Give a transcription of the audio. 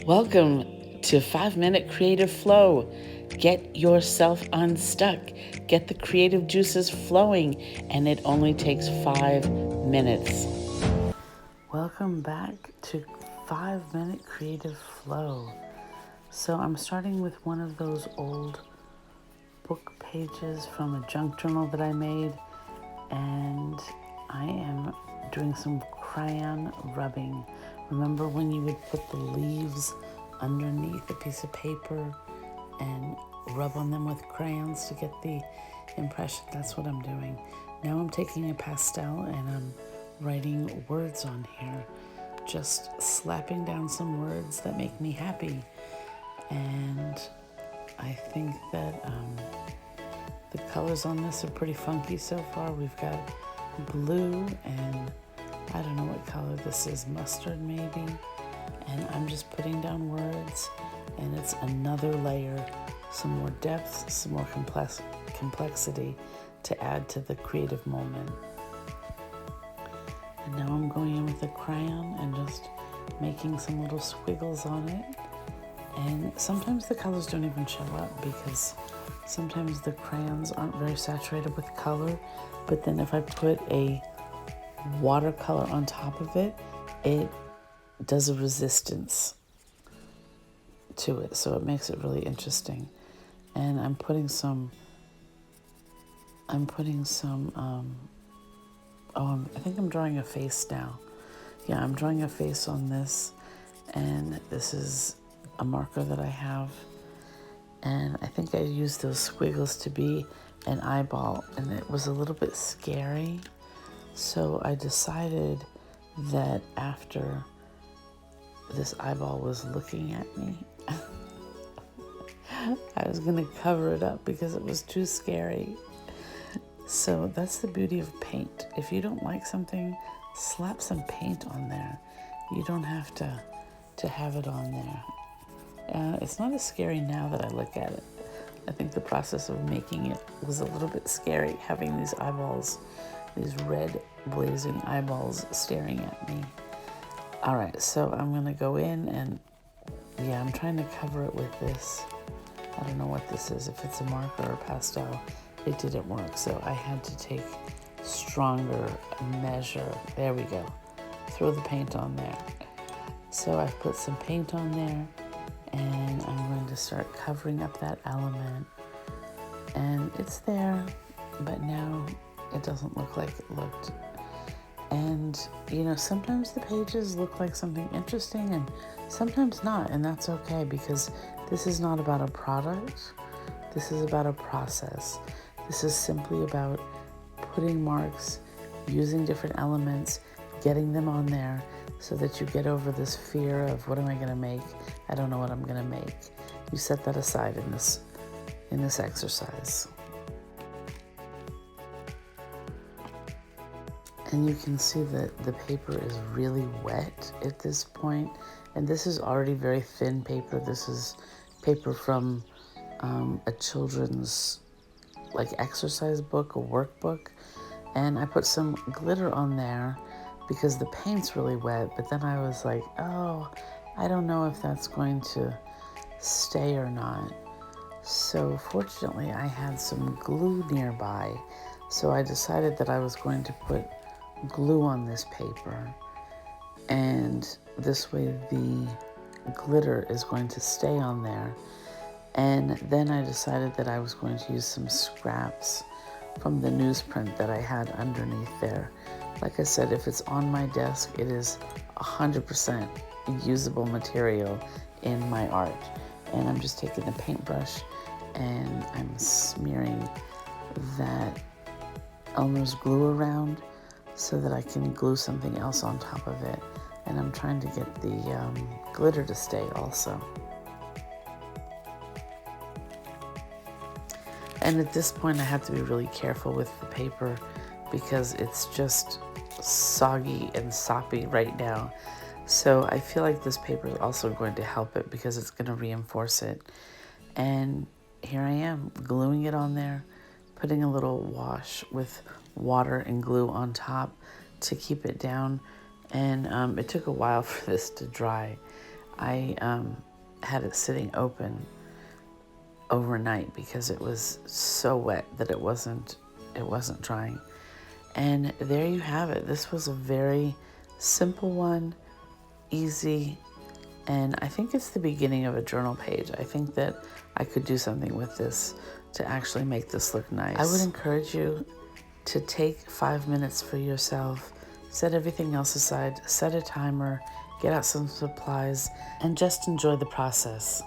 Welcome to 5 Minute Creative Flow. Get yourself unstuck. Get the creative juices flowing, and it only takes 5 minutes. Welcome back to 5 Minute Creative Flow. So I'm starting with one of those old book pages from a junk journal that I made, and I am doing some crayon rubbing. Remember when you would put the leaves underneath a piece of paper and rub on them with crayons to get the impression? That's what I'm doing. Now I'm taking a pastel and I'm writing words on here, just slapping down some words that make me happy. And I think that the colors on this are pretty funky so far. We've got blue and I don't know what color this is, mustard maybe. And I'm just putting down words, and it's another layer, some more depth, some more complexity to add to the creative moment. And now I'm going in with a crayon and just making some little squiggles on it. And sometimes the colors don't even show up because sometimes the crayons aren't very saturated with color. But then if I put a watercolor on top of it, it does a resistance to it, so it makes it really interesting. And I'm putting some I think I'm drawing a face now. Yeah, I'm drawing a face on this, and this is a marker that I have, and I think I used those squiggles to be an eyeball, and it was a little bit scary. So I decided that after this eyeball was looking at me, I was going to cover it up because it was too scary. So that's the beauty of paint. If you don't like something, slap some paint on there. You don't have to have it on there. It's not as scary now that I look at it. I think the process of making it was a little bit scary, having these eyeballs, these red blazing eyeballs staring at me. All right, so I'm gonna go in and I'm trying to cover it with this. I don't know what this is, if it's a marker or pastel. It didn't work, so I had to take stronger measure. There we go. Throw the paint on there. So I've put some paint on there, and I'm going to start covering up that element. And it's there, but now it doesn't look like it looked. And, sometimes the pages look like something interesting and sometimes not, and that's okay because this is not about a product. This is about a process. This is simply about putting marks, using different elements, getting them on there so that you get over this fear of what am I going to make? I don't know what I'm going to make. You set that aside in this exercise. And you can see that the paper is really wet at this point. And this is already very thin paper. This is paper from a children's exercise book, a workbook. And I put some glitter on there because the paint's really wet. But then I was like, oh, I don't know if that's going to stay or not. So fortunately, I had some glue nearby. So I decided that I was going to put glue on this paper, and this way the glitter is going to stay on there. And then I decided that I was going to use some scraps from the newsprint that I had underneath there. Like I said, if it's on my desk, it is 100% usable material in my art. And I'm just taking a paintbrush and I'm smearing that Elmer's glue around so that I can glue something else on top of it. And I'm trying to get the glitter to stay also. And at this point I have to be really careful with the paper because it's just soggy and soppy right now. So I feel like this paper is also going to help it because it's going to reinforce it. And here I am gluing it on there, putting a little wash with water and glue on top to keep it down. And it took a while for this to dry. I had it sitting open overnight because it was so wet that it wasn't drying. And there you have it. This was a very simple one, easy, and I think it's the beginning of a journal page. I think that I could do something with this to actually make this look nice. I would encourage you to take 5 minutes for yourself, set everything else aside, set a timer, get out some supplies, and just enjoy the process.